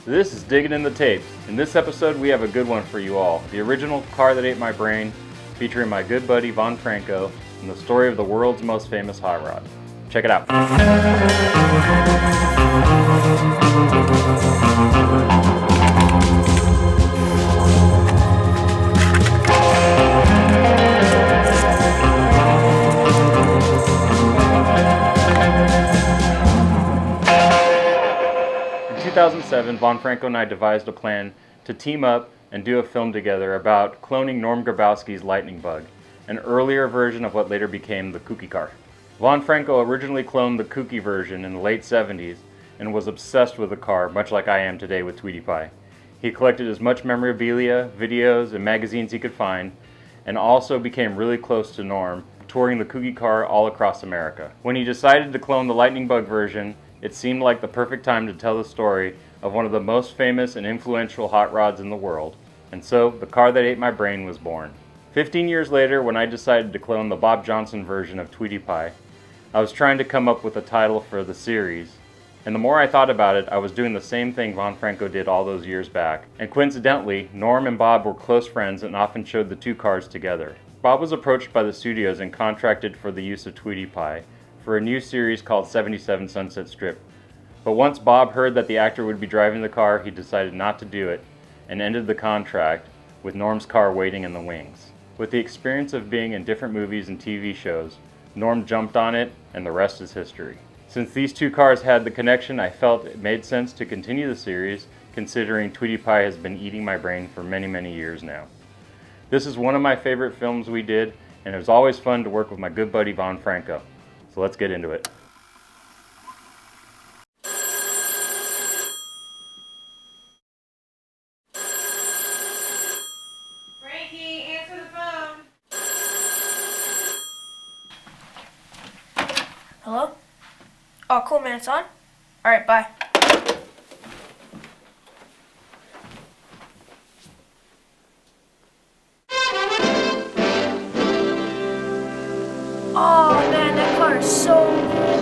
This is Diggin in the Tapes. In this episode, we have a good one for you all. The original Car That Ate My Brain, featuring my good buddy Von Franco, and the story of the world's most famous hot rod. Check it out. In 2007, Von Franco and I devised a plan to team up and do a film together about cloning Norm Grabowski's Lighnin Bug, an earlier version of what later became the Kookie car. Von Franco originally cloned the Kookie version in the late 70s and was obsessed with the car, much like I am today with Tweedy Pie. He collected as much memorabilia, videos, and magazines he could find, and also became really close to Norm, touring the Kookie car all across America. When he decided to clone the Lighnin Bug version, it seemed like the perfect time to tell the story of one of the most famous and influential hot rods in the world, and so the Car That Ate My Brain was born. 15 years later, when I decided to clone the Bob Johnson version of Tweedy Pie, I was trying to come up with a title for the series, and the more I thought about it, I was doing the same thing Von Franco did all those years back, and coincidentally, Norm and Bob were close friends and often showed the two cars together. Bob was approached by the studios and contracted for the use of Tweedy Pie for a new series called 77 Sunset Strip. But once Bob heard that the actor would be driving the car, he decided not to do it and ended the contract with Norm's car waiting in the wings. With the experience of being in different movies and TV shows, Norm jumped on it and the rest is history. Since these two cars had the connection, I felt it made sense to continue the series, considering Tweedy Pie has been eating my brain for many, many years now. This is one of my favorite films we did, and it was always fun to work with my good buddy Von Franco. So let's get into it. Frankie, answer the phone. Hello? Oh, cool, man. It's on? Alright, bye. Oh, man, that car is so cool.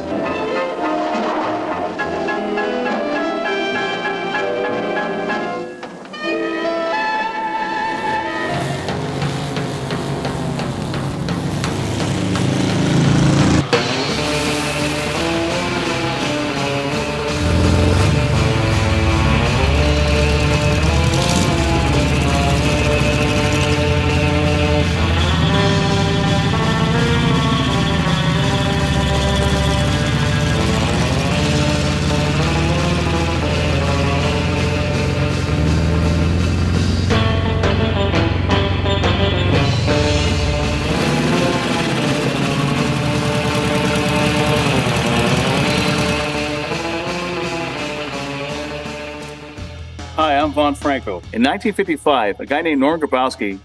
Hi, I'm Von Franco. In 1955, a guy named Norm Grabowski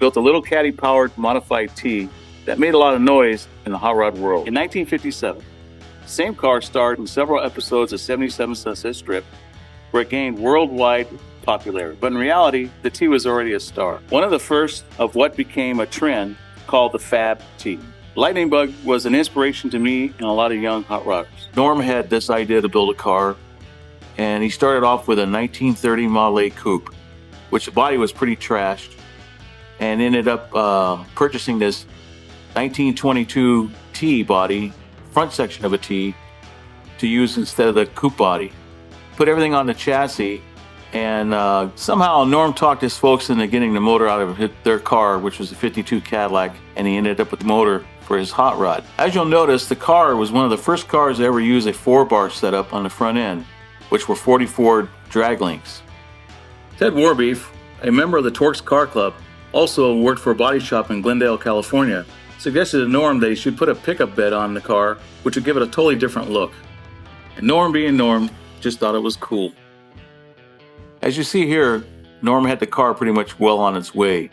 built a little caddy-powered modified T that made a lot of noise in the hot rod world. In 1957, the same car starred in several episodes of 77 Sunset Strip, where it gained worldwide popularity. But in reality, the T was already a star. One of the first of what became a trend called the Fab T. Lighnin Bug was an inspiration to me and a lot of young hot rodders. Norm had this idea to build a car, and he started off with a 1930 Model A coupe, which the body was pretty trashed, and ended up purchasing this 1922 T body, front section of a T, to use instead of the coupe body. Put everything on the chassis, and somehow Norm talked his folks into getting the motor out of their car, which was a 52 Cadillac, and he ended up with the motor for his hot rod. As you'll notice, the car was one of the first cars to ever use a 4-bar setup on the front end, which were 44 drag links. Ted Warbeef, a member of the Torx Car Club, also worked for a body shop in Glendale, California, suggested to Norm that he should put a pickup bed on the car, which would give it a totally different look. And Norm, being Norm, just thought it was cool. As you see here, Norm had the car pretty much well on its way.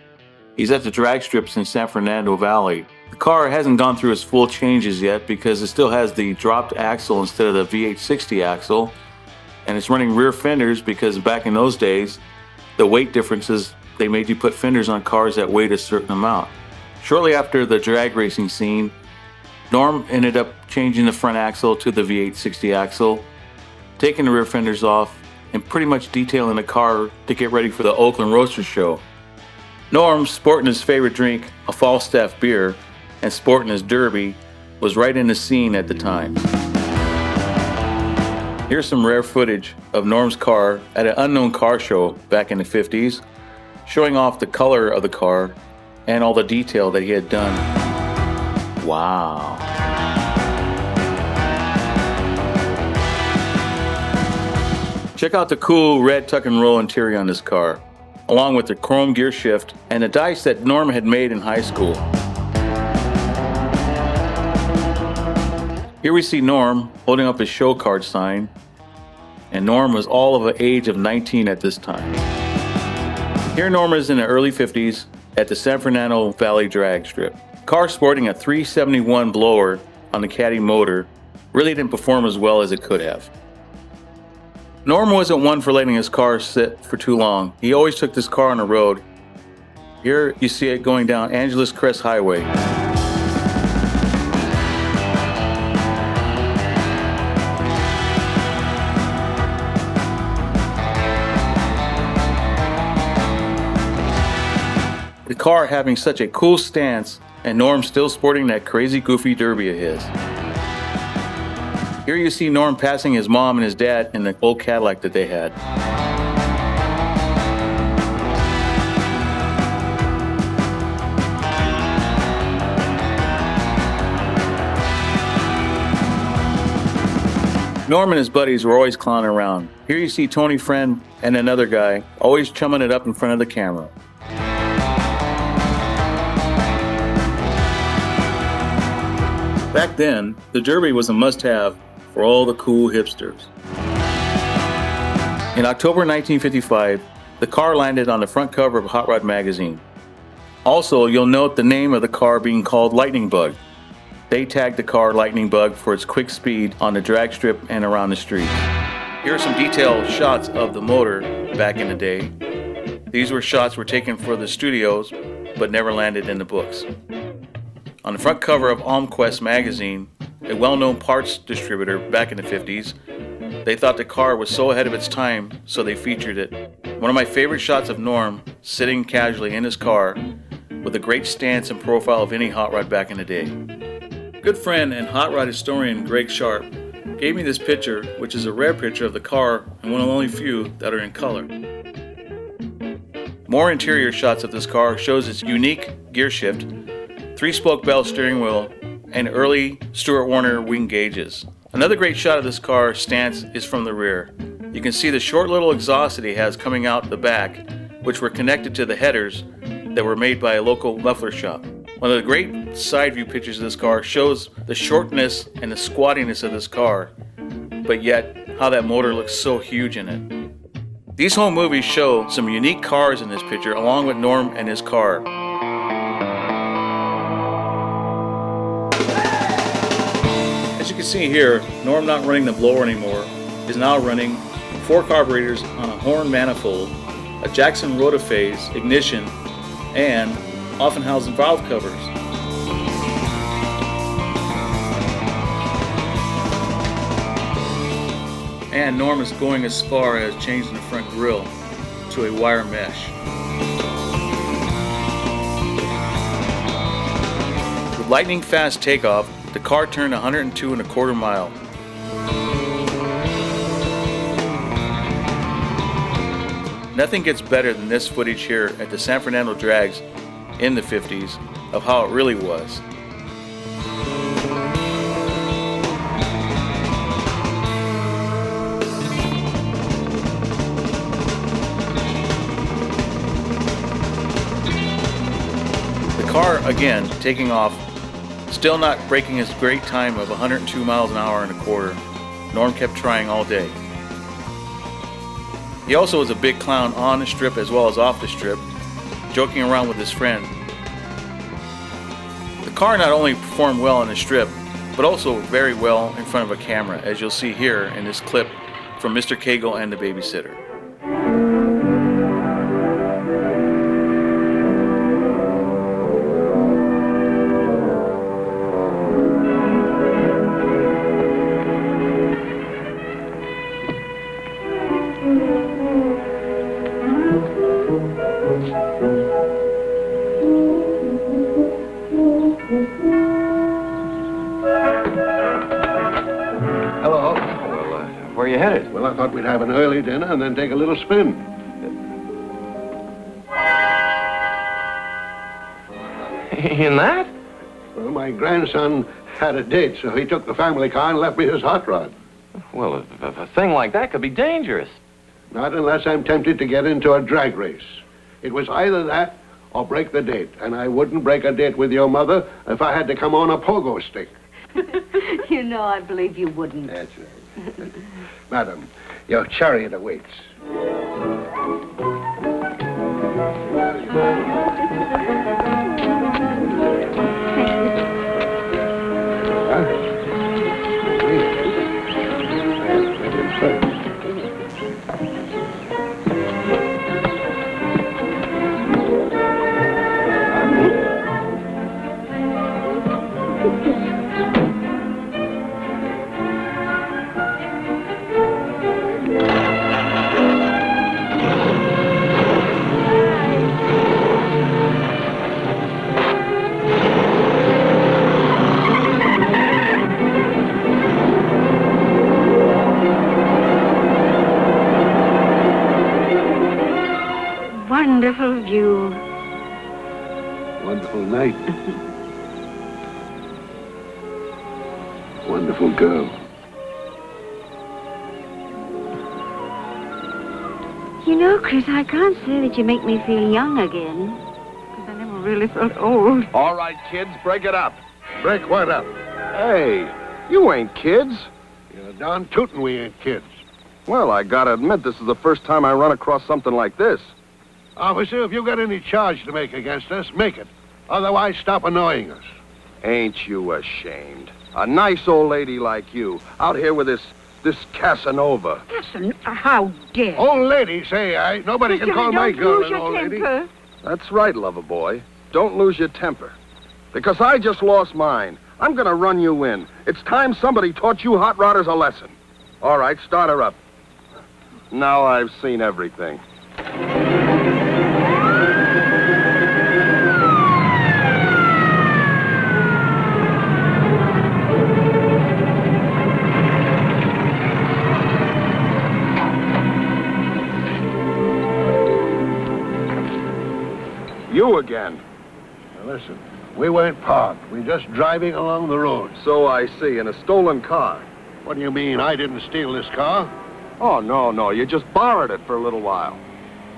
He's at the drag strips in San Fernando Valley. The car hasn't gone through its full changes yet because it still has the dropped axle instead of the V860 axle, and it's running rear fenders because back in those days, the weight differences, they made you put fenders on cars that weighed a certain amount. Shortly after the drag racing scene, Norm ended up changing the front axle to the V860 axle, taking the rear fenders off, and pretty much detailing the car to get ready for the Oakland Roadster Show. Norm, sporting his favorite drink, a Falstaff beer, and sporting his derby, was right in the scene at the time. Here's some rare footage of Norm's car at an unknown car show back in the 50s, showing off the color of the car and all the detail that he had done. Wow. Check out the cool red tuck and roll interior on this car, along with the chrome gear shift and the dice that Norm had made in high school. Here we see Norm holding up his show card sign, and Norm was all of the age of 19 at this time. Here Norm is in the early 50s at the San Fernando Valley drag strip. Car sporting a 371 blower on the Caddy motor really didn't perform as well as it could have. Norm wasn't one for letting his car sit for too long. He always took this car on the road. Here you see it going down Angeles Crest Highway. The car having such a cool stance, and Norm still sporting that crazy goofy derby of his. Here you see Norm passing his mom and his dad in the old Cadillac that they had. Norm and his buddies were always clowning around. Here you see Tony Friend and another guy always chumming it up in front of the camera. Back then, the Derby was a must-have for all the cool hipsters. In October 1955, the car landed on the front cover of Hot Rod magazine. Also, you'll note the name of the car being called Lighnin Bug. They tagged the car Lighnin Bug for its quick speed on the drag strip and around the street. Here are some detailed shots of the motor back in the day. These were shots taken for the studios, but never landed in the books. On the front cover of Almquist magazine, a well-known parts distributor back in the 50s, they thought the car was so ahead of its time, so they featured it. One of my favorite shots of Norm sitting casually in his car with a great stance and profile of any hot rod back in the day. Good friend and hot rod historian Greg Sharp gave me this picture, which is a rare picture of the car and one of the only few that are in color. More interior shots of this car shows its unique gear shift, 3-spoke bell steering wheel, and early Stuart Warner wing gauges. Another great shot of this car stance is from the rear. You can see the short little exhaust that he has coming out the back, which were connected to the headers that were made by a local muffler shop. One of the great side view pictures of this car shows the shortness and the squattiness of this car, but yet how that motor looks so huge in it. These home movies show some unique cars in this picture along with Norm and his car. As you can see here, Norm not running the blower anymore, is now running 4 carburetors on a Horn manifold, a Jackson rotaphase ignition, and Offenhausen valve covers. And Norm is going as far as changing the front grille to a wire mesh. With lightning fast takeoff, the car turned 102 1/4 mile. Nothing gets better than this footage here at the San Fernando Drags in the 50s of how it really was. The car again taking off, still not breaking his great time of 102 miles an hour and a quarter. Norm kept trying all day. He also was a big clown on the strip as well as off the strip, joking around with his friend. The car not only performed well on the strip, but also very well in front of a camera, as you'll see here in this clip from Mr. Cagle and the Babysitter. are you headed? Well, I thought we'd have an early dinner and then take a little spin. In that? Well, my grandson had a date, so he took the family car and left me his hot rod. Well, a thing like that could be dangerous. Not unless I'm tempted to get into a drag race. It was either that or break the date, and I wouldn't break a date with your mother if I had to come on a pogo stick. You know, I believe you wouldn't. That's right. Madam, your chariot awaits. Wonderful view. Wonderful night. Wonderful girl. You know, Chris, I can't say that you make me feel young again. Because I never really felt old. All right, kids, break it up. Break what up? Hey, you ain't kids. You're darn tootin' we ain't kids. Well, I gotta admit, this is the first time I run across something like this. Officer, if you got any charge to make against us, make it. Otherwise, stop annoying us. Ain't you ashamed? A nice old lady like you, out here with this Casanova. How dare. Old lady, say I. Nobody can call my girl an old lady. That's right, lover boy. Don't lose your temper. Because I just lost mine. I'm gonna run you in. It's time somebody taught you hot rodders a lesson. All right, start her up. Now I've seen everything. You again. Now listen, we weren't parked. We're just driving along the road. So I see, in a stolen car. What do you mean? I didn't steal this car? Oh, no, you just borrowed it for a little while.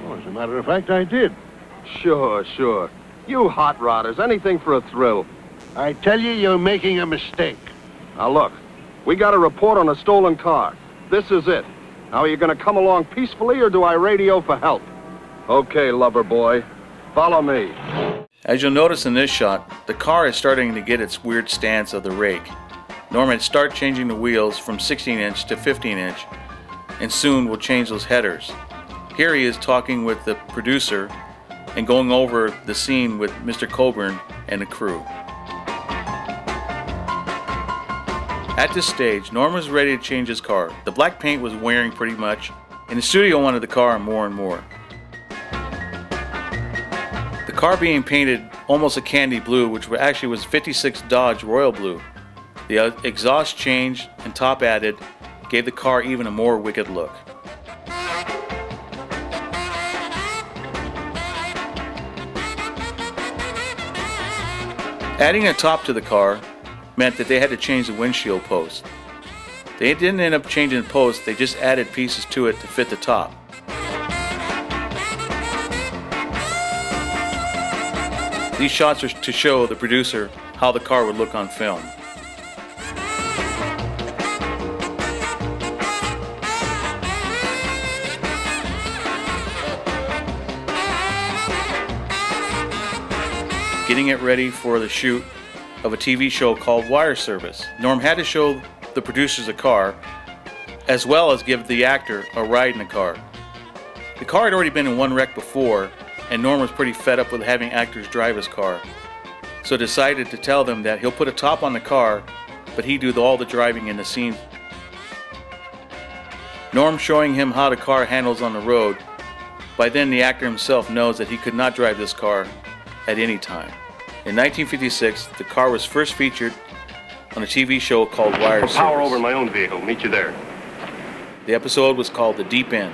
Well, as a matter of fact, I did. Sure. You hot rodders, anything for a thrill. I tell you, you're making a mistake. Now look, we got a report on a stolen car. This is it. Now, are you gonna come along peacefully, or do I radio for help? Okay, lover boy. Follow me. As you'll notice in this shot, the car is starting to get its weird stance of the rake. Norman start changing the wheels from 16-inch to 15-inch, and soon will change those headers. Here he is talking with the producer and going over the scene with Mr. Coburn and the crew. At this stage, Norm was ready to change his car. The black paint was wearing pretty much, and the studio wanted the car more and more. The car being painted almost a candy blue, which actually was 56 Dodge Royal Blue. The exhaust changed and top added gave the car even a more wicked look. Adding a top to the car meant that they had to change the windshield post. They didn't end up changing the post, they just added pieces to it to fit the top. These shots are to show the producer how the car would look on film. Getting it ready for the shoot of a TV show called Wire Service. Norm had to show the producers a car, as well as give the actor a ride in the car. The car had already been in one wreck before, and Norm was pretty fed up with having actors drive his car, so decided to tell them that he'll put a top on the car, but he'd do all the driving in the scene. Norm showing him how the car handles on the road. By then the actor himself knows that he could not drive this car at any time. In 1956, the car was first featured on a TV show called Wire Service. Power over in my own vehicle. Meet you there. The episode was called The Deep End.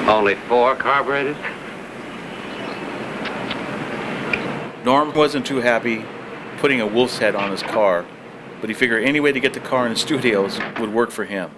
Only 4 carburetors? Norm wasn't too happy putting a wolf's head on his car, but he figured any way to get the car in the studios would work for him.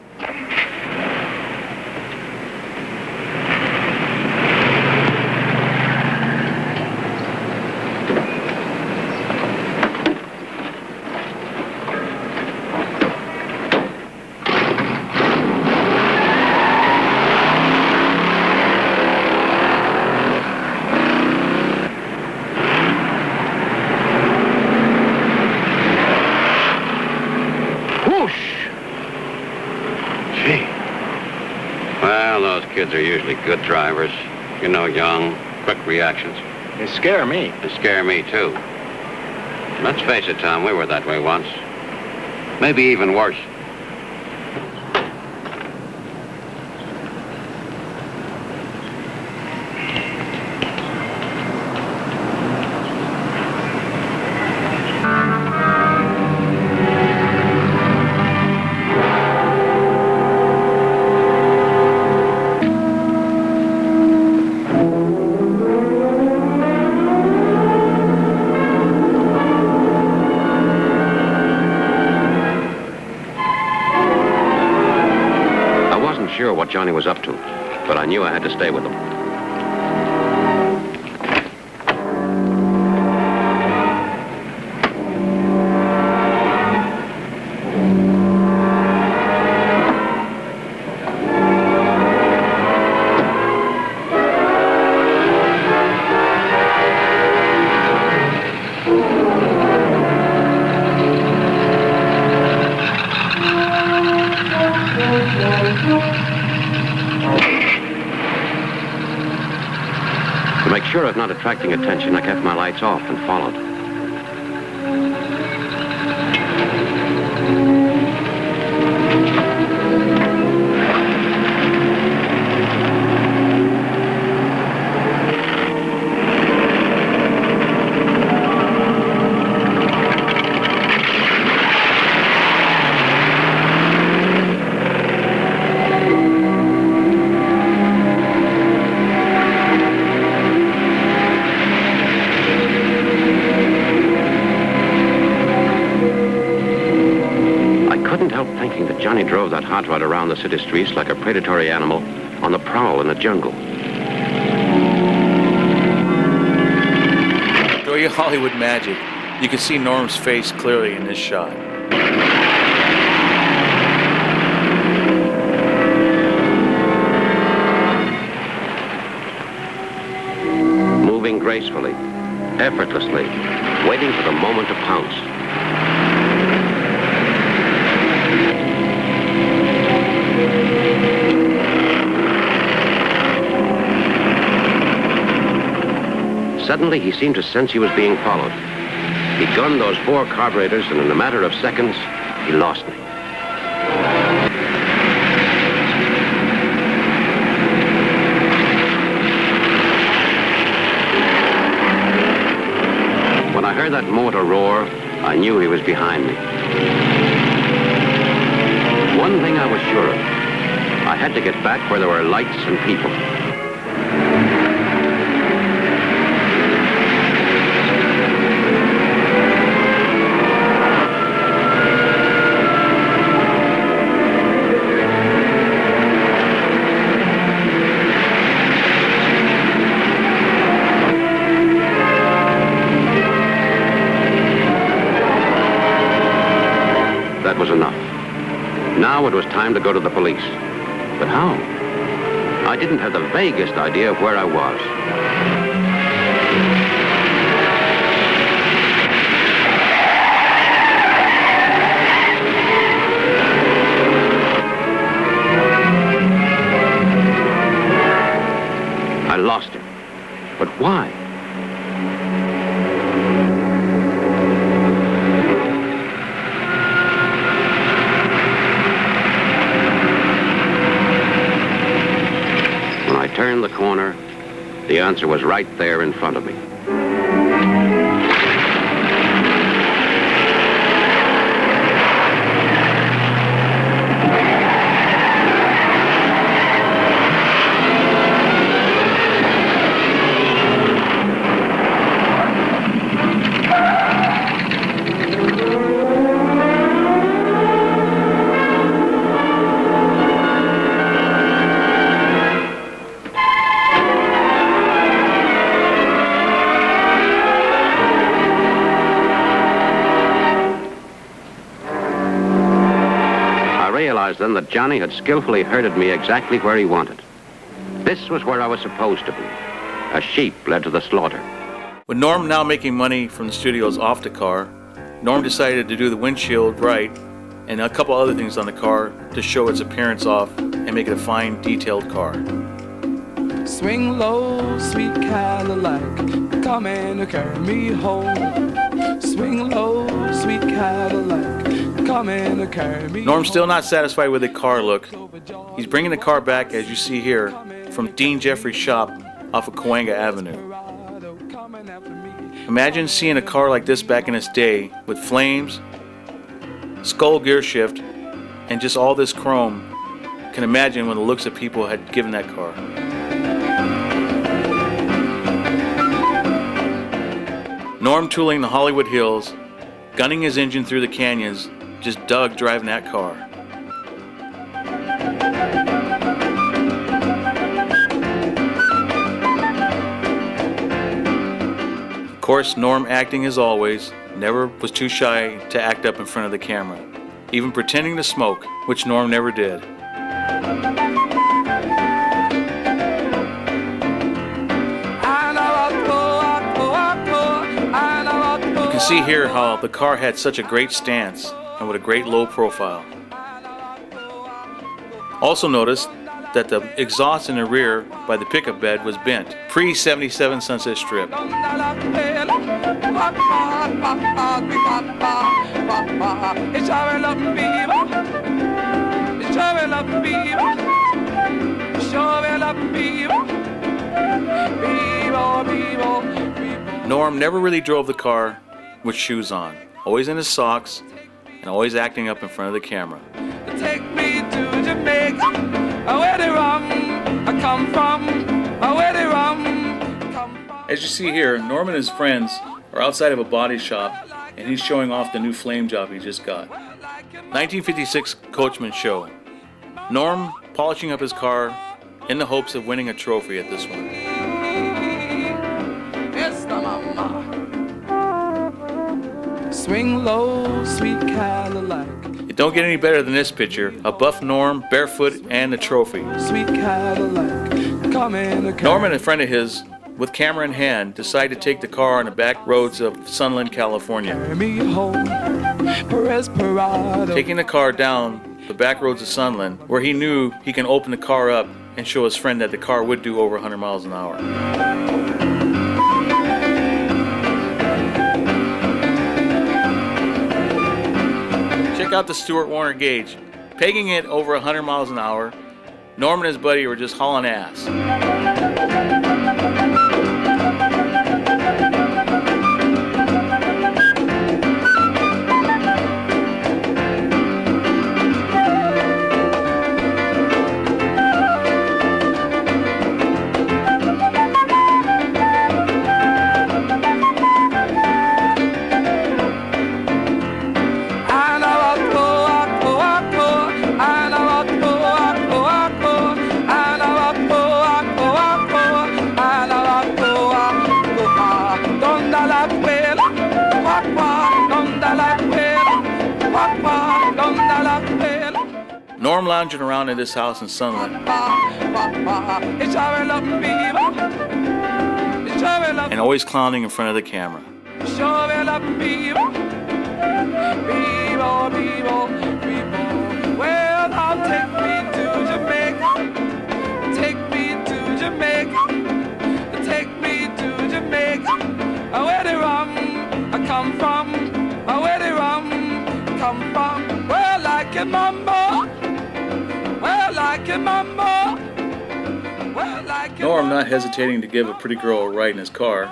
Kids are usually good drivers. You know, young, quick reactions. They scare me. They scare me, too. Let's face it, Tom, we were that way once. Maybe even worse. Sure what Johnny was up to, but I knew I had to stay with him. To make sure of not attracting attention, I kept my lights off and followed. Johnny drove that hot rod around the city streets like a predatory animal on the prowl in the jungle. Show you Hollywood magic. You can see Norm's face clearly in this shot. Moving gracefully, effortlessly, waiting for the moment to pounce. Suddenly, he seemed to sense he was being followed. He gunned those 4 carburetors, and in a matter of seconds, he lost me. When I heard that motor roar, I knew he was behind me. One thing I was sure of. I had to get back where there were lights and people. That was enough. Now it was time to go to the police. But how? I didn't have the vaguest idea of where I was. I lost him. But why? When I turned the corner, the answer was right there in front of me. realized then that Johnny had skillfully herded me exactly where he wanted. This was where I was supposed to be. A sheep led to the slaughter. With Norm now making money from the studios off the car, Norm decided to do the windshield right and a couple other things on the car to show its appearance off and make it a fine, detailed car. Swing low, sweet Cadillac, come and carry me home. Swing low, sweet Cadillac, come and carry me home. Norm's still not satisfied with the car look. He's bringing the car back, as you see here, from Dean Jeffrey's shop off of Cahuenga Avenue. Imagine seeing a car like this back in its day with flames, skull gear shift, and just all this chrome. You can imagine when the looks of people had given that car. Norm tooling the Hollywood Hills, gunning his engine through the canyons, just dug driving that car. Of course, Norm acting as always, never was too shy to act up in front of the camera, even pretending to smoke, which Norm never did. You can see here how the car had such a great stance and with a great low profile. Also notice that the exhaust in the rear by the pickup bed was bent, pre-77 Sunset Strip. Norm never really drove the car with shoes on, always in his socks and always acting up in front of the camera. Take me to Jamaica, where the rum I come from, where the rum come from. As you see here, Norm and his friends are outside of a body shop and he's showing off the new flame job he just got. 1956 Coachman Show. Norm polishing up his car in the hopes of winning a trophy at this one. Swing low, sweet Cadillac. It don't get any better than this picture. A buff Norm, barefoot, and the trophy. Sweet Cadillac, come in. Norm and a friend of his, with camera in hand, decide to take the car on the back roads of Sunland, California. Taking the car down the back roads of Sunland, where he knew he can open the car up and show his friend that the car would do over 100 miles an hour. Check out the Stuart Warner gauge. Pegging it over 100 miles an hour, Norm and his buddy were just hauling ass. Norm lounging around in this house in Sunland. And always clowning in front of the camera. Well, I'll take me to Jamaica. Take me to Jamaica. Take me to Jamaica. Where the rum I come from. Where the rum come from. Well, like a mambo. Norm, not hesitating to give a pretty girl a ride in his car,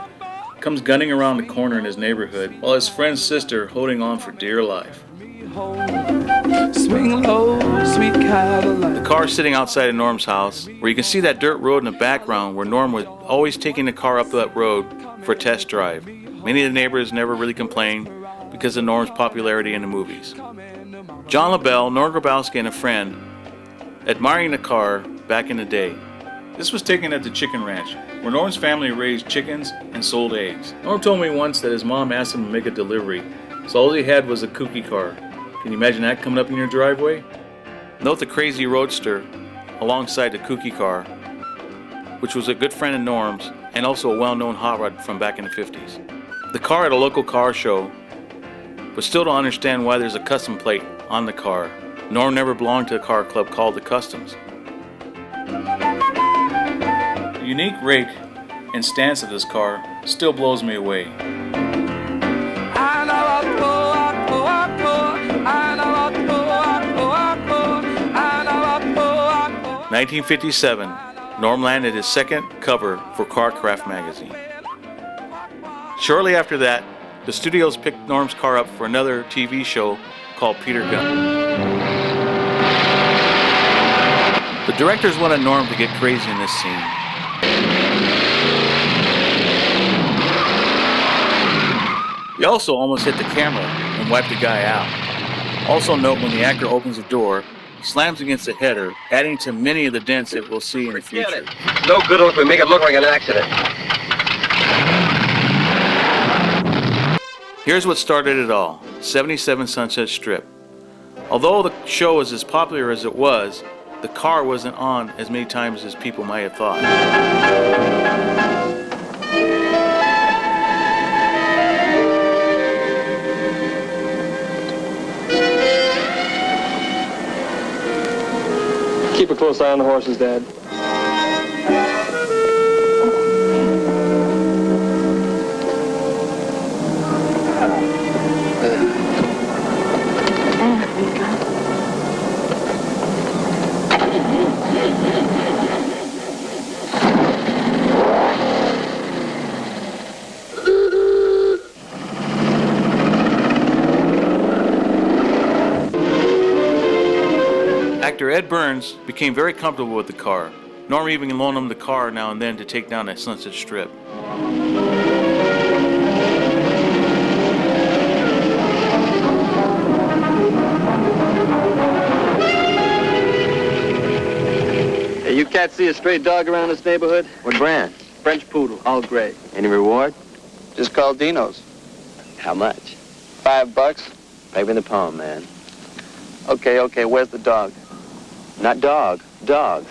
comes gunning around the corner in his neighborhood while his friend's sister holding on for dear life. Swing low, sweet Cadillac. The car sitting outside of Norm's house, where you can see that dirt road in the background where Norm was always taking the car up that road for a test drive. Many of the neighbors never really complained because of Norm's popularity in the movies. John LaBelle, Norm Grabowski, and a friend admiring the car back in the day. This was taken at the chicken ranch, where Norm's family raised chickens and sold eggs. Norm told me once that his mom asked him to make a delivery, so all he had was a Kookie car. Can you imagine that coming up in your driveway? Note the crazy roadster alongside the Kookie car, which was a good friend of Norm's and also a well-known hot rod from back in the 50s. The car at a local car show, but still don't understand why there's a custom plate on the car. Norm never belonged to a car club called the Customs. The unique rake and stance of this car still blows me away. 1957, Norm landed his second cover for Carcraft magazine. Shortly after that, the studios picked Norm's car up for another TV show called Peter Gunn. The directors wanted Norm to get crazy in this scene. He also almost hit the camera and wiped the guy out. Also note when the actor opens the door, he slams against the header, adding to many of the dents it will see in the future. No good if we make it look like an accident. Here's what started it all, 77 Sunset Strip. Although the show was as popular as it was, the car wasn't on as many times as people might have thought. Keep a close eye on the horses, Dad. Actor Ed Burns became very comfortable with the car. Norm even loaned him the car now and then to take down that Sunset Strip. Hey, you cats see a stray dog around this neighborhood? What brand? French poodle, all gray. Any reward? Just call Dino's. How much? $5. Pay me the poem, man. Okay, where's the dog? Not dog, dogs.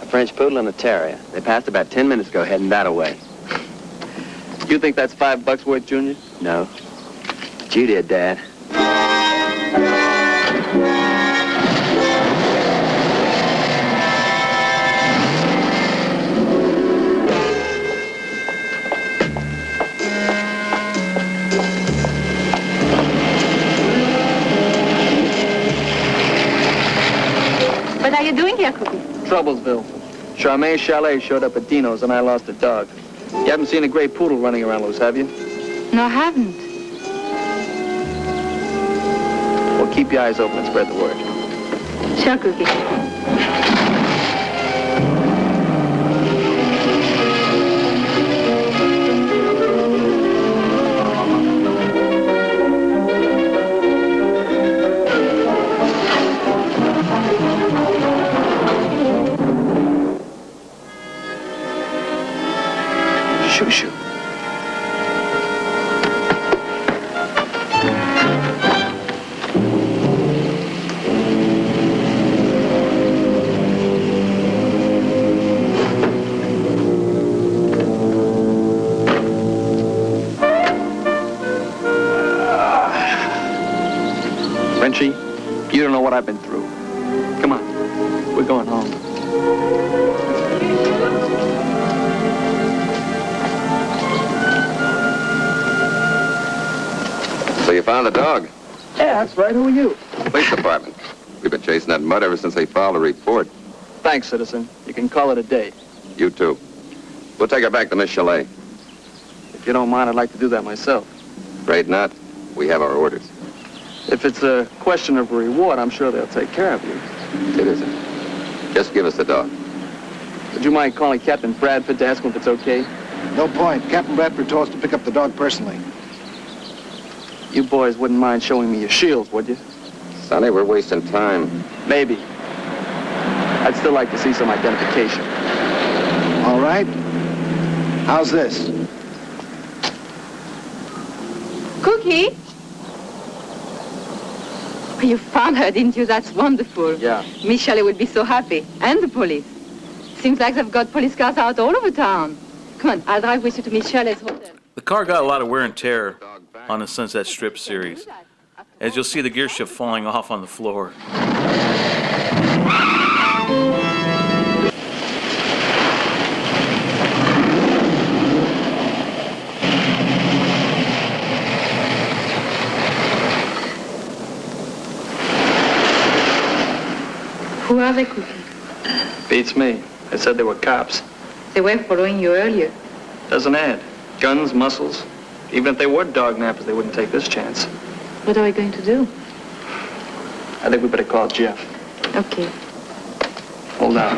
A French poodle and a terrier. They passed about 10 minutes ago heading that away. You think that's $5 worth, Junior? No. But you did, Dad. What are you doing here, Cookie? Troublesville. Charmaine Chalet showed up at Dino's and I lost a dog. You haven't seen a gray poodle running around loose, have you? No, I haven't. Well, keep your eyes open and spread the word. Sure, Cookie. Shoo. Frenchie, you don't know what I've been through. Come on, we're going home. So you found the dog? Yeah, that's right. Who are you? Police department. We've been chasing that mutt ever since they filed a report. Thanks, citizen. You can call it a day. You too. We'll take her back to Miss Chalet. If you don't mind, I'd like to do that myself. Afraid not. We have our orders. If it's a question of a reward, I'm sure they'll take care of you. It isn't. Just give us the dog. Would you mind calling Captain Bradford to ask him if it's okay? No point. Captain Bradford told us to pick up the dog personally. You boys wouldn't mind showing me your shields, would you? Sonny, we're wasting time. Maybe. I'd still like to see some identification. All right. How's this? Cookie? Oh, you found her, didn't you? That's wonderful. Yeah. Miss Shelley would be so happy. And the police. Seems like they've got police cars out all over town. Come on, I'll drive with you to Miss Shelley's hotel. The car got a lot of wear and tear on the Sunset Strip series, as you'll see the gear shift falling off on the floor. Who are they, Cookie? Beats me. They said they were cops. They were following you earlier. Doesn't add. Guns, muscles. Even if they were dog nappers, they wouldn't take this chance. What are we going to do? I think we better call Jeff. Okay. Hold on.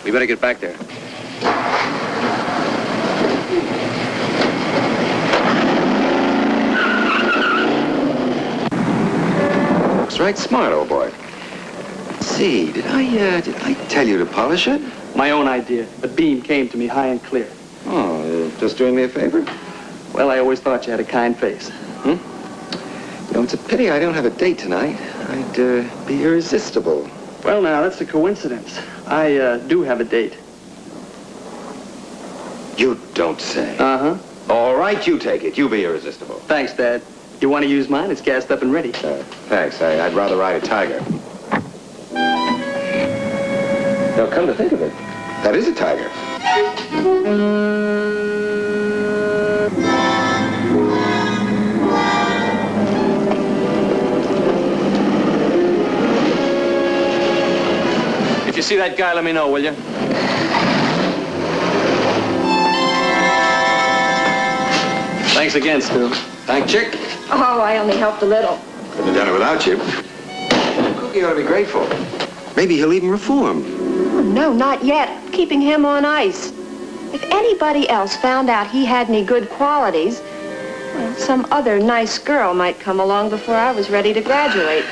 We better get back there. Looks right smart, old boy. Let's see, did I tell you to polish it? My own idea. The beam came to me high and clear. Oh, you're just doing me a favor? Well, I always thought you had a kind face. You know, it's a pity I don't have a date tonight. I'd be irresistible. Well, now, that's a coincidence. I do have a date. You don't say. Uh-huh. All right, you take it. You be irresistible. Thanks, Dad. You want to use mine? It's gassed up and ready. Thanks. I'd rather ride a tiger. Now, come to think of it, that is a tiger. If you see that guy, let me know, will you? Thanks again, Stu. Thank Chick. Oh, I only helped a little. Couldn't have done it without you. Kookie ought to be grateful. Maybe he'll even reform. Oh, no, not yet. Keeping him on ice. If anybody else found out he had any good qualities, well, some other nice girl might come along before I was ready to graduate.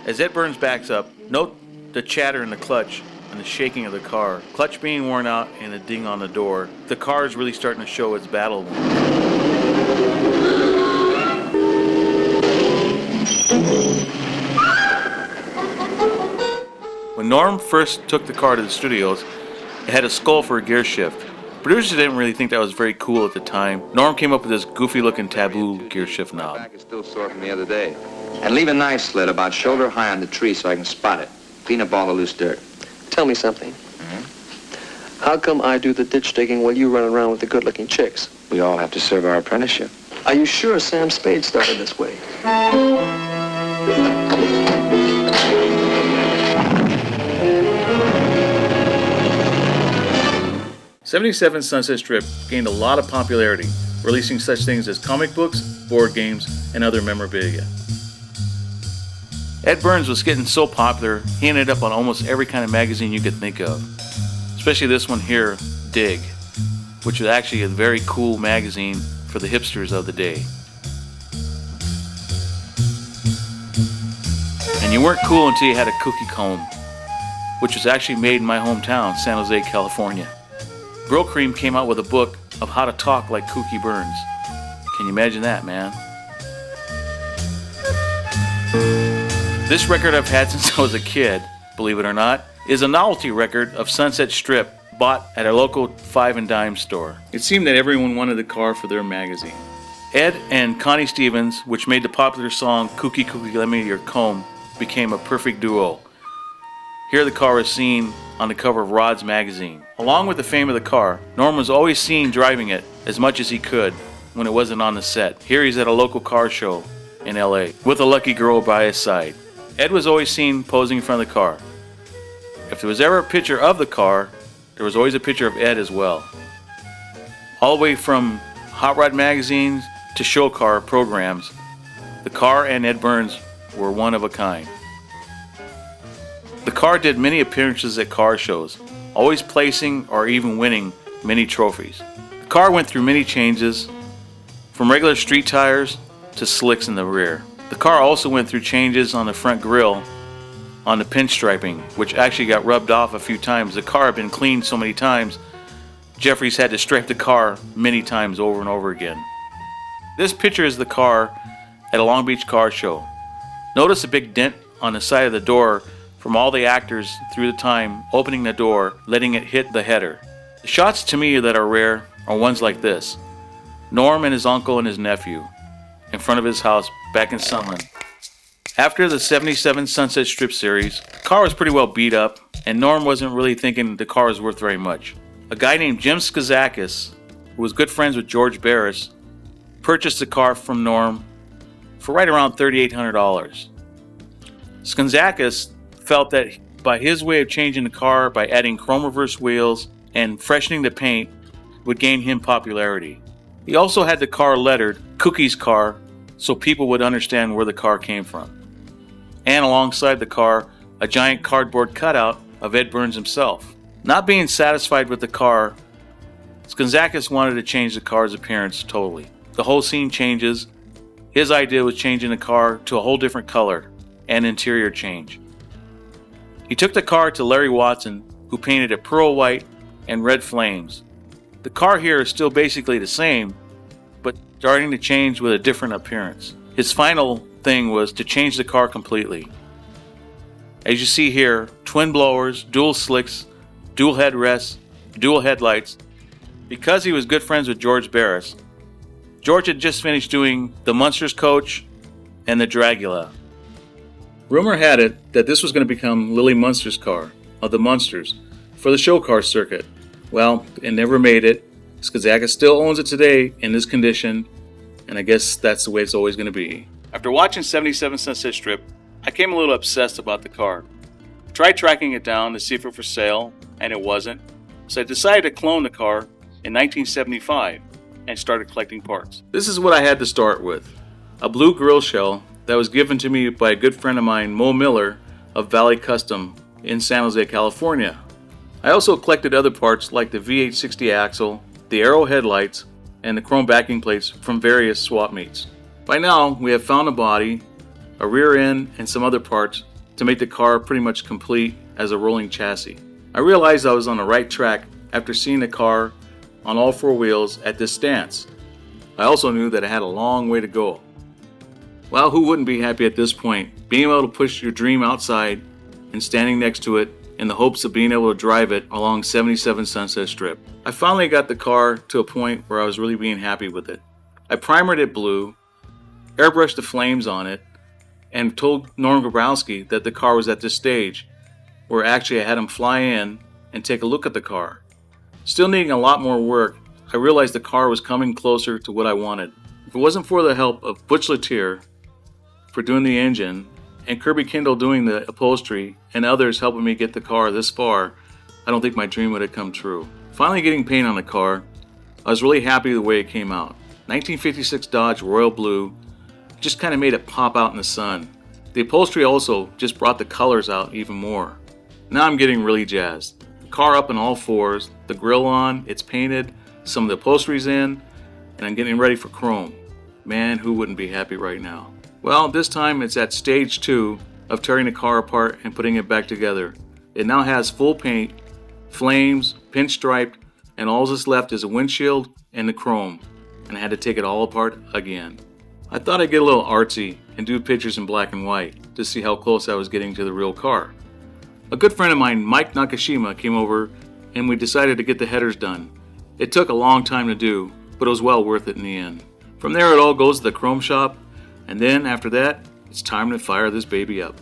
As Ed Burns backs up, note the chatter in the clutch and the shaking of the car. Clutch being worn out and a ding on the door. The car is really starting to show its battle wounds. When Norm first took the car to the studios, it had a skull for a gear shift. Producers didn't really think that was very cool at the time. Norm came up with this goofy-looking taboo gear shift knob. Back is still sore from the other day. And leave a knife slit about shoulder high on the tree so I can spot it. Clean up all the loose dirt. Tell me something. How come I do the ditch digging while you run around with the good-looking chicks? We all have to serve our apprenticeship. Are you sure Sam Spade started this way? 77 Sunset Strip gained a lot of popularity, releasing such things as comic books, board games, and other memorabilia. Ed Burns was getting so popular, he ended up on almost every kind of magazine you could think of. Especially this one here, Dig, which was actually a very cool magazine for the hipsters of the day. And you weren't cool until you had a Kookie comb, which was actually made in my hometown, San Jose, California. Brill Cream came out with a book of how to talk like Kookie Burns. Can you imagine that, man? This record I've had since I was a kid, believe it or not, is a novelty record of Sunset Strip bought at a local 5 and dime store. It seemed that everyone wanted the car for their magazine. Ed and Connie Stevens, which made the popular song Kookie Kookie Lend Me Your Comb, became a perfect duo. Here the car is seen on the cover of Rod's magazine. Along with the fame of the car, Norm was always seen driving it as much as he could when it wasn't on the set. Here he's at a local car show in LA with a lucky girl by his side. Ed was always seen posing in front of the car. If there was ever a picture of the car, there was always a picture of Ed as well. All the way from hot rod magazines to show car programs, the car and Ed Burns were one of a kind. The car did many appearances at car shows, always placing or even winning many trophies. The car went through many changes, from regular street tires to slicks in the rear. The car also went through changes on the front grille, on the pinstriping, which actually got rubbed off a few times. The car had been cleaned so many times, Jeffries had to stripe the car many times over and over again. This picture is the car at a Long Beach car show. Notice a big dent on the side of the door from all the actors through the time opening the door, letting it hit the header. The shots to me that are rare are ones like this. Norm and his uncle and his nephew in front of his house back in Sunland. After the 77 Sunset Strip series, the car was pretty well beat up, and Norm wasn't really thinking the car was worth very much. A guy named Jim Skazakis, who was good friends with George Barris, purchased the car from Norm for right around $3,800. Skazakis felt that by his way of changing the car by adding chrome reverse wheels and freshening the paint would gain him popularity. He also had the car lettered Kookie's car so people would understand where the car came from. And alongside the car, a giant cardboard cutout of Ed Burns himself. Not being satisfied with the car, Skazakis wanted to change the car's appearance totally. The whole scene changes. His idea was changing the car to a whole different color and interior change. He took the car to Larry Watson, who painted it pearl white and red flames. The car here is still basically the same, but starting to change with a different appearance. His final thing was to change the car completely. As you see here, twin blowers, dual slicks, dual headrests, dual headlights. Because he was good friends with George Barris, George had just finished doing the Munsters coach and the Dragula. Rumor had it that this was going to become Lily Munster's car of the Munsters for the show car circuit. Well, it never made it. Skazakis still owns it today in this condition, and I guess that's the way it's always going to be. After watching 77 Sunset Strip, I became a little obsessed about the car. I tried tracking it down to see if it was for sale, and it wasn't. So I decided to clone the car in 1975 and started collecting parts. This is what I had to start with. A blue grill shell that was given to me by a good friend of mine, Mo Miller of Valley Custom in San Jose, California. I also collected other parts like the V8 60 axle, the Arrow headlights, and the chrome backing plates from various swap meets. By now, we have found a body, a rear end, and some other parts to make the car pretty much complete as a rolling chassis. I realized I was on the right track after seeing the car on all four wheels at this stance. I also knew that it had a long way to go. Well, who wouldn't be happy at this point, being able to push your dream outside and standing next to it in the hopes of being able to drive it along 77 Sunset Strip. I finally got the car to a point where I was really being happy with it. I primered it blue, airbrushed the flames on it, and told Norm Grabowski that the car was at this stage, where actually I had him fly in and take a look at the car. Still needing a lot more work, I realized the car was coming closer to what I wanted. If it wasn't for the help of Butch Latier for doing the engine, and Kirby Kindle doing the upholstery, and others helping me get the car this far, I don't think my dream would have come true. Finally getting paint on the car, I was really happy the way it came out. 1956 Dodge Royal Blue just kind of made it pop out in the sun. The upholstery also just brought the colors out even more. Now I'm getting really jazzed. The car up in all fours, the grille on, it's painted, some of the upholstery's in, and I'm getting ready for chrome. Man, who wouldn't be happy right now? Well, this time it's at stage 2 of tearing the car apart and putting it back together. It now has full paint, flames, pinstriped, and all that's left is a windshield and the chrome. And I had to take it all apart again. I thought I'd get a little artsy and do pictures in black and white to see how close I was getting to the real car. A good friend of mine, Mike Nakashima, came over and we decided to get the headers done. It took a long time to do, but it was well worth it in the end. From there it all goes to the chrome shop, and then after that, it's time to fire this baby up.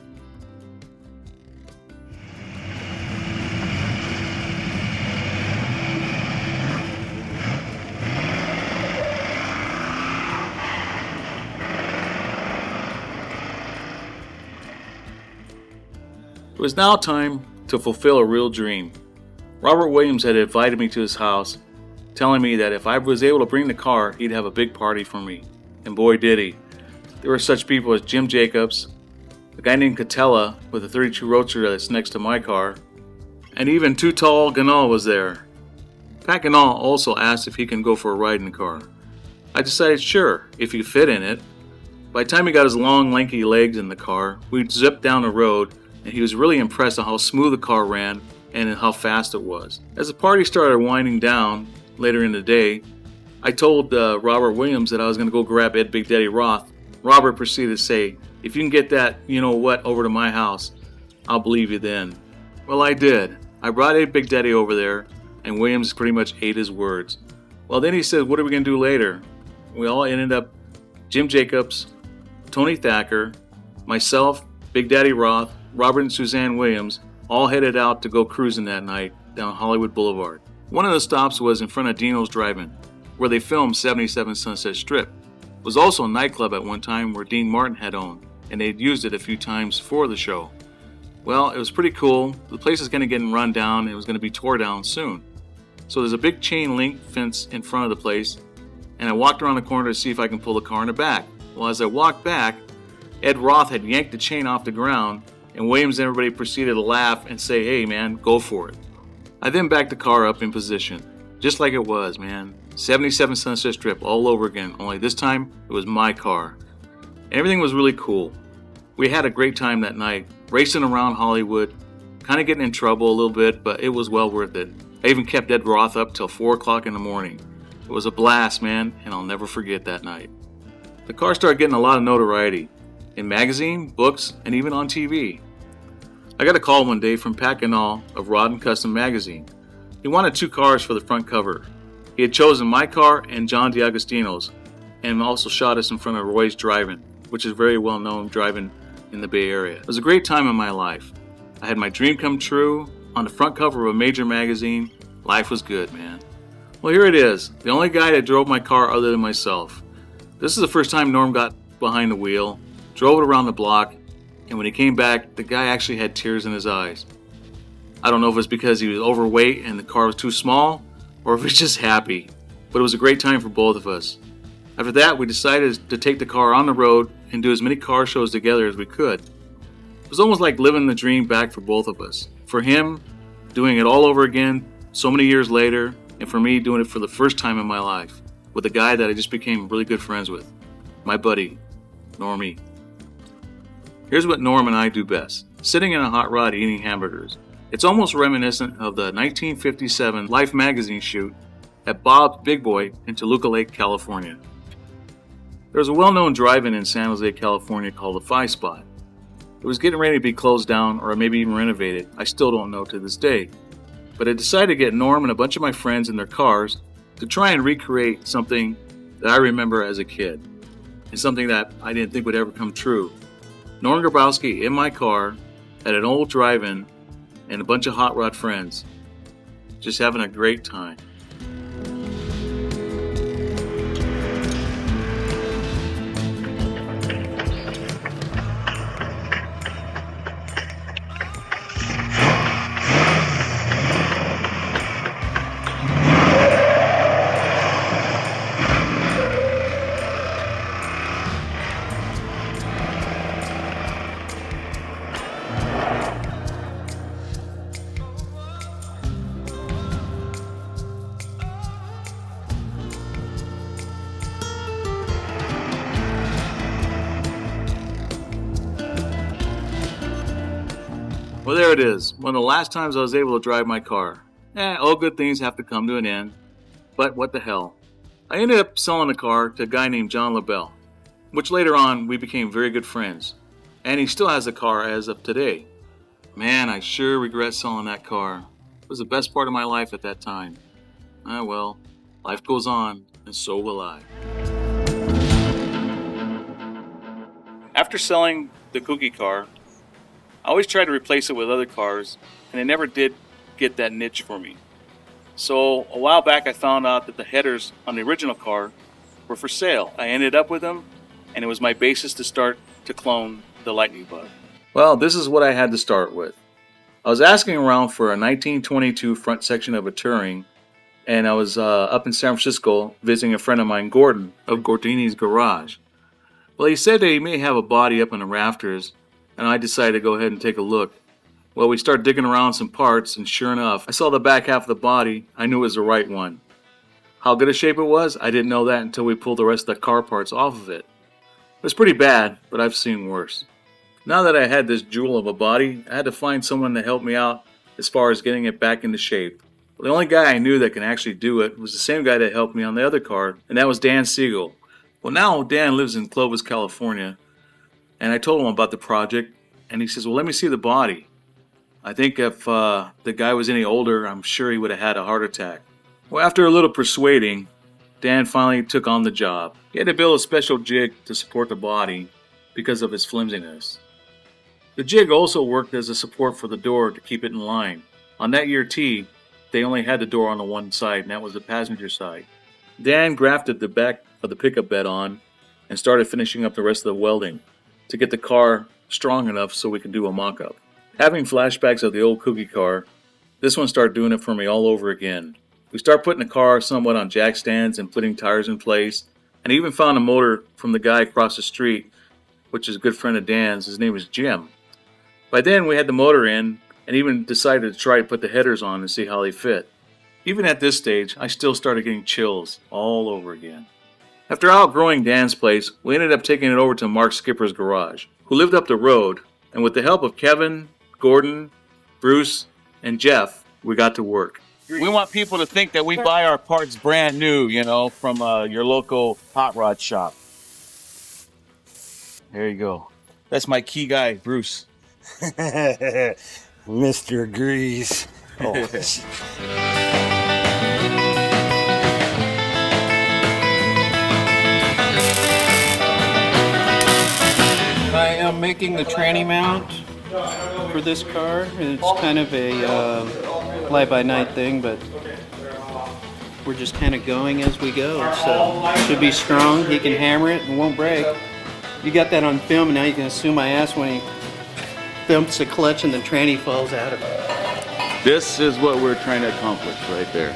It was now time to fulfill a real dream. Robert Williams had invited me to his house, telling me that if I was able to bring the car, he'd have a big party for me. And boy did he. There were such people as Jim Jacobs, a guy named Catella with a 32 Roadster that's next to my car, and even Too Tall Ganal was there. Pat Ganal also asked if he can go for a ride in the car. I decided sure, if he fit in it. By the time he got his long, lanky legs in the car, we zipped down the road, and he was really impressed at how smooth the car ran and how fast it was. As the party started winding down later in the day, I told Robert Williams that I was going to go grab Ed Big Daddy Roth. Robert proceeded to say, "If you can get that you-know-what over to my house, I'll believe you then." Well, I did. I brought Ed Big Daddy over there, and Williams pretty much ate his words. Well, then he said, "What are we going to do later?" We all ended up, Jim Jacobs, Tony Thacker, myself, Big Daddy Roth, Robert and Suzanne Williams, all headed out to go cruising that night down Hollywood Boulevard. One of the stops was in front of Dino's Drive-In, where they filmed 77 Sunset Strip. It was also a nightclub at one time where Dean Martin had owned, and they'd used it a few times for the show. Well, it was pretty cool. The place is going to get run down, and it was going to be tore down soon. So there's a big chain link fence in front of the place, and I walked around the corner to see if I can pull the car in the back. Well, as I walked back, Ed Roth had yanked the chain off the ground, and Williams and everybody proceeded to laugh and say, "Hey man, go for it." I then backed the car up in position, just like it was, man. 77 Sunset Strip all over again, only this time it was my car. And everything was really cool. We had a great time that night, racing around Hollywood, kind of getting in trouble a little bit, but it was well worth it. I even kept Ed Roth up till 4 o'clock in the morning. It was a blast, man, and I'll never forget that night. The car started getting a lot of notoriety, in magazine, books, and even on TV. I got a call one day from Pat Ganal of Rod and Custom magazine. He wanted 2 cars for the front cover. He had chosen my car and John DiAgostino's, and also shot us in front of Roy's Drive-In, which is very well known drive-in in the Bay Area. It was a great time in my life. I had my dream come true. On the front cover of a major magazine, life was good, man. Well, here it is, the only guy that drove my car other than myself. This is the first time Norm got behind the wheel, drove it around the block, and when he came back, the guy actually had tears in his eyes. I don't know if it's because he was overweight and the car was too small, or if he's just happy, but it was a great time for both of us. After that, we decided to take the car on the road and do as many car shows together as we could. It was almost like living the dream back for both of us. For him, doing it all over again so many years later, and for me, doing it for the first time in my life, with a guy that I just became really good friends with, my buddy, Normie. Here's what Norm and I do best, sitting in a hot rod eating hamburgers. It's almost reminiscent of the 1957 Life magazine shoot at Bob's Big Boy in Toluca Lake, California. There's a well-known drive-in in San Jose, California called the 5 Spot. It was getting ready to be closed down or maybe even renovated. I still don't know to this day. But I decided to get Norm and a bunch of my friends in their cars to try and recreate something that I remember as a kid, and something that I didn't think would ever come true. Norm Grabowski in my car at an old drive-in and a bunch of hot rod friends, just having a great time. Well, there it is. One of the last times I was able to drive my car. All good things have to come to an end. But what the hell. I ended up selling the car to a guy named John LaBelle, which later on we became very good friends. And he still has the car as of today. Man, I sure regret selling that car. It was the best part of my life at that time. Well, life goes on, and so will I. After selling the Kookie car, I always tried to replace it with other cars, and it never did get that niche for me. So a while back I found out that the headers on the original car were for sale. I ended up with them, and it was my basis to start to clone the Lighnin Bug. Well, this is what I had to start with. I was asking around for a 1922 front section of a Touring, and I was up in San Francisco visiting a friend of mine, Gordon, of Gordini's Garage. Well, he said that he may have a body up in the rafters, and I decided to go ahead and take a look. Well, we started digging around some parts, and sure enough, I saw the back half of the body. I knew it was the right one. How good a shape it was, I didn't know that until we pulled the rest of the car parts off of it. It was pretty bad, but I've seen worse. Now that I had this jewel of a body, I had to find someone to help me out as far as getting it back into shape. Well, the only guy I knew that can actually do it was the same guy that helped me on the other car, and that was Dan Siegel. Well, now Dan lives in Clovis, California, and I told him about the project, and he says, well, let me see the body. I think if the guy was any older, I'm sure he would have had a heart attack. Well, after a little persuading, Dan finally took on the job. He had to build a special jig to support the body because of its flimsiness. The jig also worked as a support for the door to keep it in line. On that year T, they only had the door on the one side, and that was the passenger side. Dan grafted the back of the pickup bed on and started finishing up the rest of the welding to get the car strong enough so we could do a mock-up. Having flashbacks of the old Kookie car, this one started doing it for me all over again. We started putting the car somewhat on jack stands and putting tires in place, and I even found a motor from the guy across the street, which is a good friend of Dan's. His name is Jim. By then we had the motor in and even decided to try to put the headers on and see how they fit. Even at this stage, I still started getting chills all over again. After outgrowing Dan's place, we ended up taking it over to Mark Skipper's garage, who lived up the road, and with the help of Kevin, Gordon, Bruce, and Jeff, we got to work. We want people to think that we buy our parts brand new, you know, from your local hot rod shop. There you go. That's my key guy, Bruce. Mr. Grease. Oh. I am making the tranny mount for this car. It's kind of a fly-by-night thing, but we're just kind of going as we go. So it should be strong. He can hammer it and won't break. You got that on film, and now you can assume my ass when he dumps the clutch and the tranny falls out of it. This is what we're trying to accomplish right there.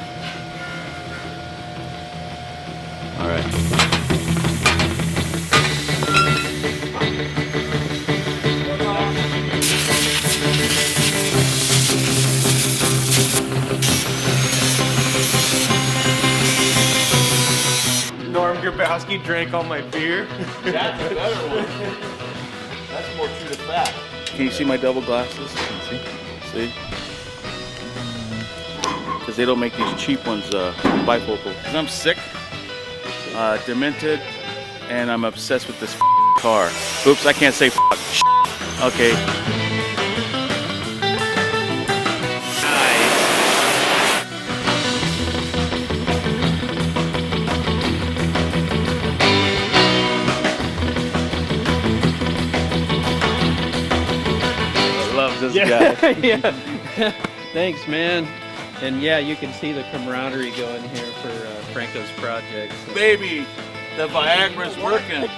All right. Norm Grabowski drank all my beer. That's a better one. That's more true to fact. Can you see my double glasses? See? Because they don't make these cheap ones bifocal. Because I'm sick, demented, and I'm obsessed with this car. Oops, I can't say Okay. This guy. Yeah. Thanks, man. And yeah, you can see the camaraderie going here for Franco's project. So. Baby, the Viagra's working.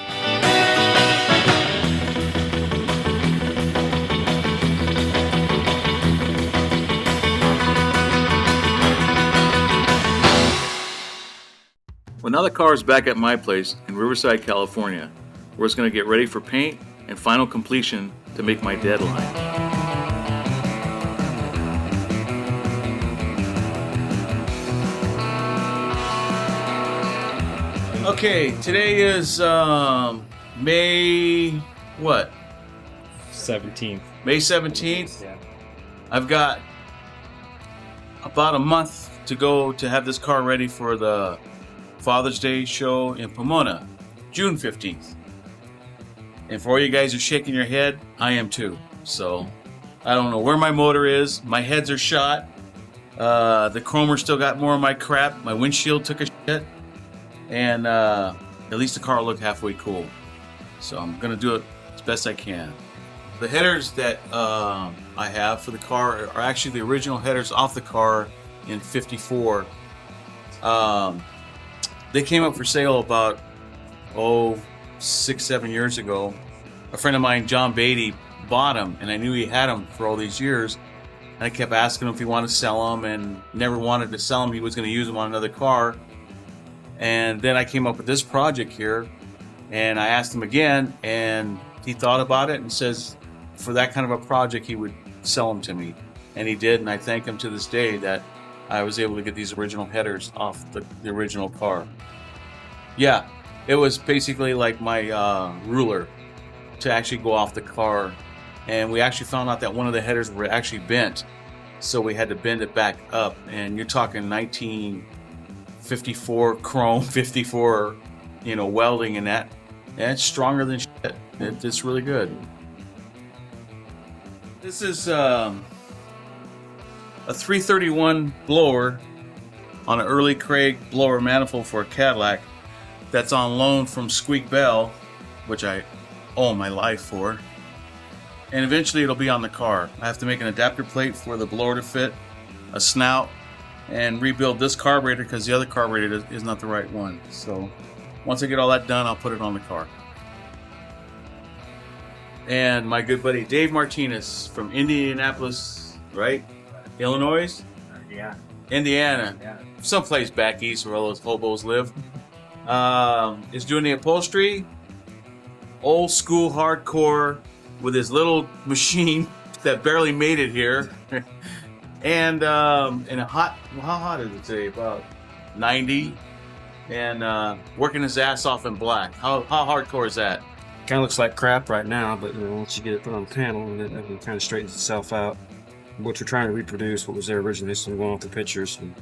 Well, now the car is back at my place in Riverside, California, where it's going to get ready for paint and final completion to make my deadline. Okay, today is May what? 17th. May 17th? Yeah. I've got about a month to go to have this car ready for the Father's Day show in Pomona, June 15th. And for all you guys who are shaking your head, I am too. So, I don't know where my motor is. My heads are shot. The chromer still got more of my crap. My windshield took a shit. And at least the car will look halfway cool. So I'm going to do it as best I can. The headers that I have for the car are actually the original headers off the car in '54. They came up for sale about 6-7 years ago. A friend of mine, John Beatty, bought them, and I knew he had them for all these years. And I kept asking him if he wanted to sell them, and never wanted to sell them. He was going to use them on another car. And then I came up with this project here, and I asked him again, and he thought about it and says for that kind of a project he would sell them to me. And he did, and I thank him to this day that I was able to get these original headers off the original car. Yeah, it was basically like my ruler to actually go off the car. And we actually found out that one of the headers were actually bent, so we had to bend it back up. And you're talking 1954 chrome, 54, welding, and that. And it's stronger than shit. It's really good. This is a 331 blower on an early Craig blower manifold for a Cadillac that's on loan from Squeak Bell, which I owe my life for. And eventually it'll be on the car. I have to make an adapter plate for the blower to fit, a snout, and rebuild this carburetor because the other carburetor is not the right one. So once I get all that done, I'll put it on the car. And my good buddy Dave Martinez from Indianapolis, right? Illinois? Yeah. Indiana. Yeah. Someplace back east where all those hobos live. Is doing the upholstery. Old school hardcore with his little machine that barely made it here. And in a hot, how hot is it today? About 90. And working his ass off in black. How hardcore is that? Kind of looks like crap right now, but once you get it put on the panel, and it kind of straightens itself out. What you're trying to reproduce, what was there originally, so I'm going off the pictures. And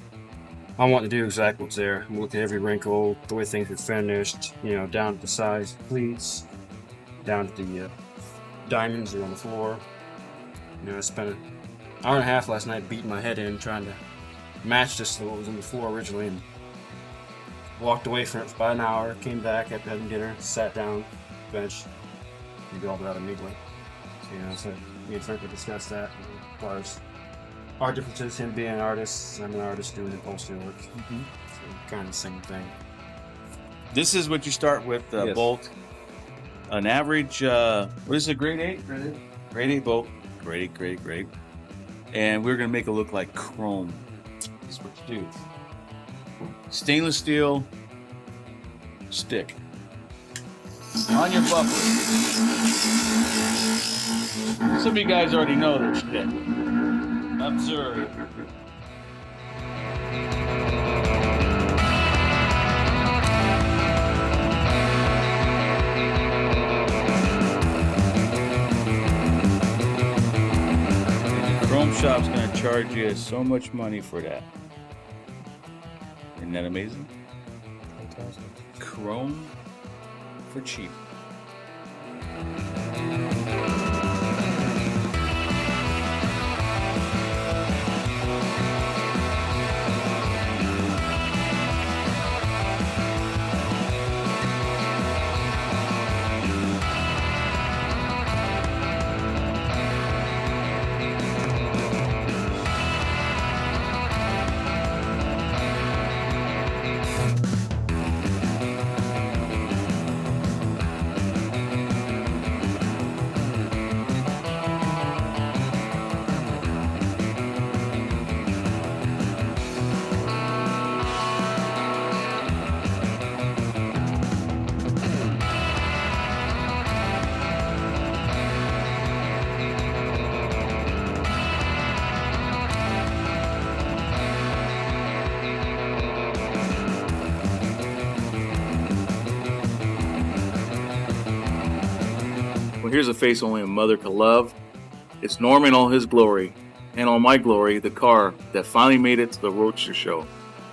I want to do exactly what's there. I'm looking at every wrinkle, the way things are finished, down to the size of pleats, down to the diamonds that are on the floor. I spent an hour and a half last night beating my head in trying to match this to what was on the floor originally, and walked away from it for about an hour, came back after having dinner, sat down, bench, and did all that immediately. So me and Franco discussed that as far as our differences, him being an artist, I'm an artist doing upholstery work. So kind of the same thing. This is what you start with, Yes. bolt. An average, what is it, grade 8? Grade 8 bolt. Grade 8. And we're going to make it look like chrome. That's what you do. Stainless steel stick. On your buffer. Some of you guys already know their shit. Observe. Chrome Shop's going to charge you so much money for that. Isn't that amazing? Fantastic. Chrome for cheap. Well, here's a face only a mother could love. It's Norm in all his glory, and all my glory, the car that finally made it to the Roadster Show.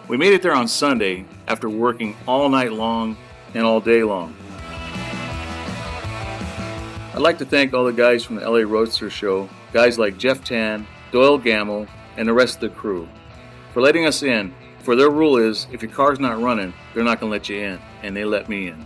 We made it there on Sunday after working all night long and all day long. I'd like to thank all the guys from the LA Roadster Show, guys like Jeff Tan, Doyle Gamble, and the rest of the crew, for letting us in. For their rule is, if your car's not running, they're not going to let you in, and they let me in.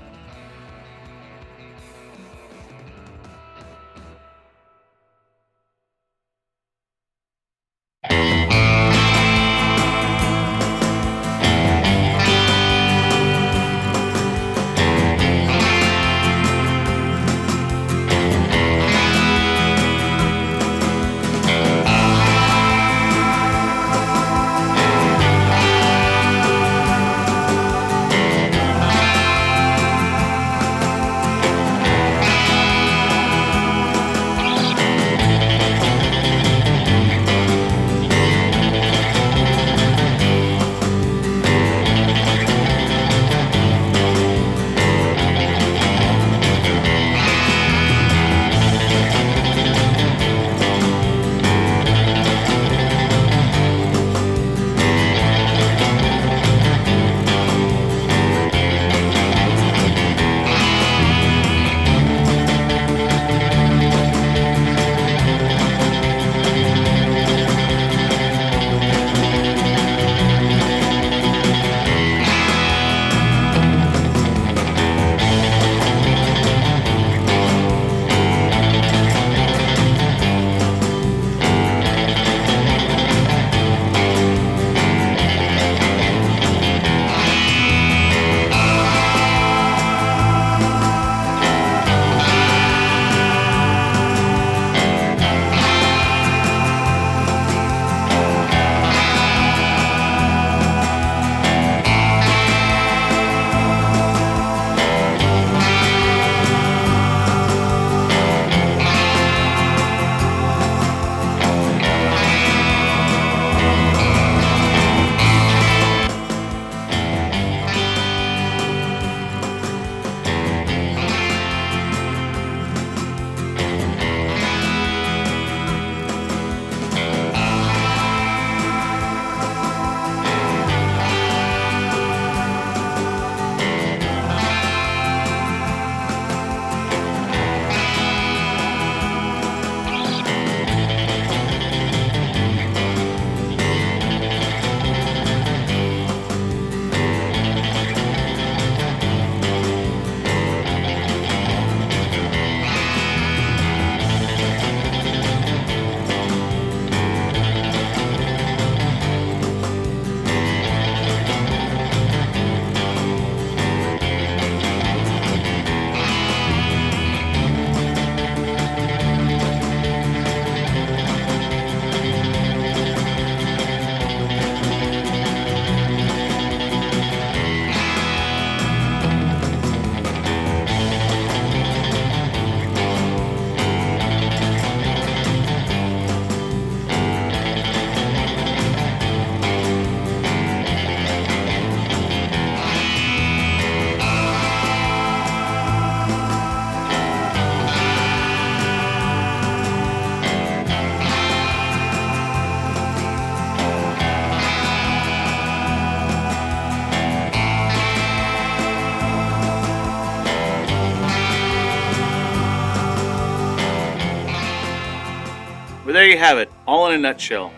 there you have it, all in a nutshell.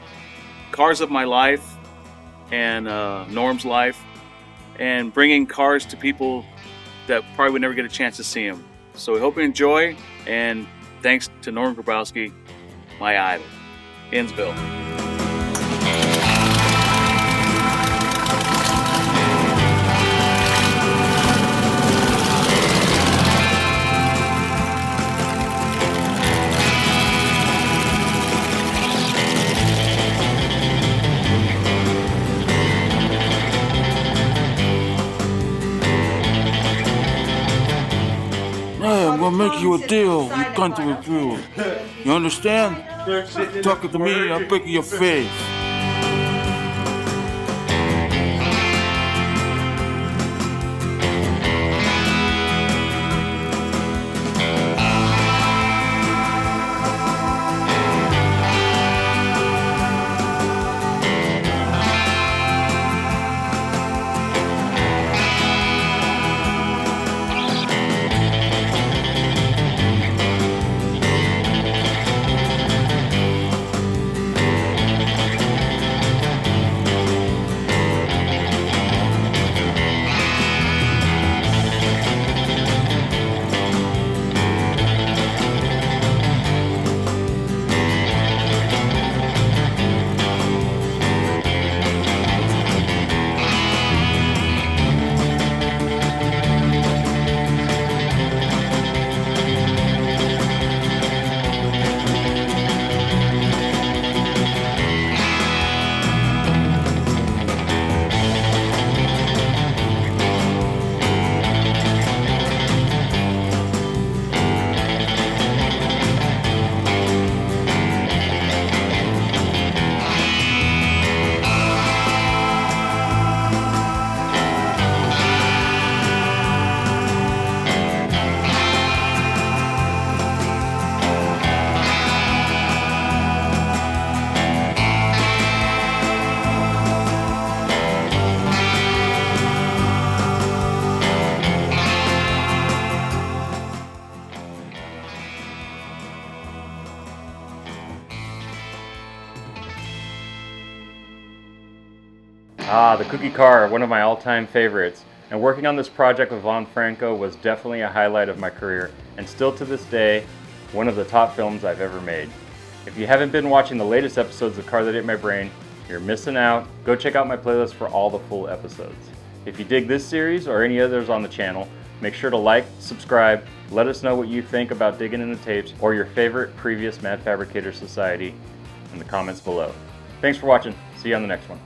Cars of my life and Norm's life, and bringing cars to people that probably would never get a chance to see them. So we hope you enjoy, and thanks to Norm Grabowski, my idol. Innsville. Hey, I'm gonna make you a deal you country refuse. You understand? Talking to me, I'm breaking your face. The Kookie car, one of my all-time favorites, and working on this project with Von Franco was definitely a highlight of my career, and still to this day, one of the top films I've ever made. If you haven't been watching the latest episodes of Car That Ate My Brain, you're missing out. Go check out my playlist for all the full episodes. If you dig this series or any others on the channel, make sure to like, subscribe, let us know what you think about Diggin' in the Tapes or your favorite previous Mad Fabricator Society in the comments below. Thanks for watching. See you on the next one.